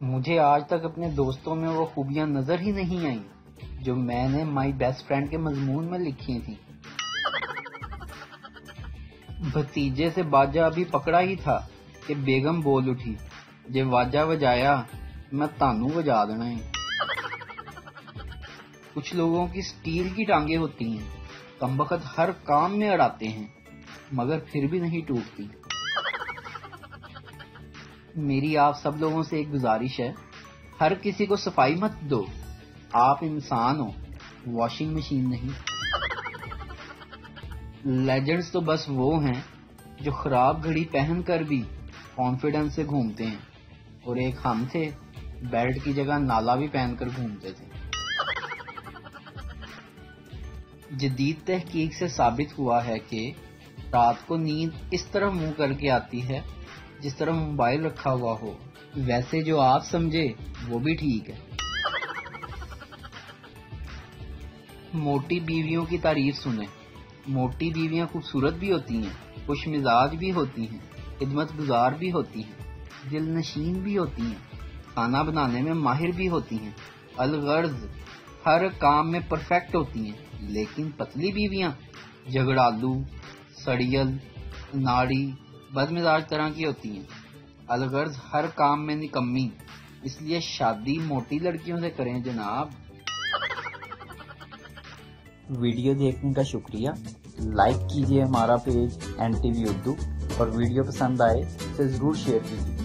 مجھے آج تک اپنے دوستوں میں وہ خوبیاں نظر ہی نہیں آئیں جو میں نے مائی بیسٹ فرینڈ کے مضمون میں لکھی تھیں۔ بھتیجے سے باجا ابھی پکڑا ہی تھا کہ بیگم بول اٹھی، جے واجا وجایا میں تانوں وجا دینا ہے۔ کچھ لوگوں کی سٹیل کی ٹانگیں ہوتی ہیں، کمبخت ہر کام میں اڑاتے ہیں مگر پھر بھی نہیں ٹوٹتی۔ میری آپ سب لوگوں سے ایک گزارش ہے، ہر کسی کو صفائی مت دو، آپ انسان ہو، واشنگ مشین نہیں۔ لیجنڈز تو بس وہ ہیں جو خراب گھڑی پہن کر بھی کانفیڈنس سے گھومتے ہیں، اور ایک ہم تھے بیلٹ کی جگہ نالا بھی پہن کر گھومتے تھے۔ جدید تحقیق سے ثابت ہوا ہے کہ رات کو نیند اس طرح منہ کر کے آتی ہے جس طرح موبائل رکھا ہوا ہو۔ ویسے جو آپ سمجھے وہ بھی ٹھیک ہے۔ موٹی بیویوں کی تعریف سنیں۔ موٹی بیویاں خوبصورت بھی ہوتی ہیں، خوش مزاج بھی ہوتی ہیں، خدمت گزار بھی ہوتی ہیں، دل نشین بھی ہوتی ہیں، کھانا بنانے میں ماہر بھی ہوتی ہیں، الغرض ہر کام میں پرفیکٹ ہوتی ہیں۔ لیکن پتلی بیویاں جھگڑالو، سڑیل، ناڑی، بد مزاج طرح کی ہوتی ہیں، الغرض ہر کام میں نکمی۔ اس لیے شادی موٹی لڑکیوں سے کریں جناب۔ ویڈیو دیکھنے کا شکریہ۔ لائک کیجیے ہمارا پیج NTV اردو، اور ویڈیو پسند آئے اسے ضرور شیئر کیجیے۔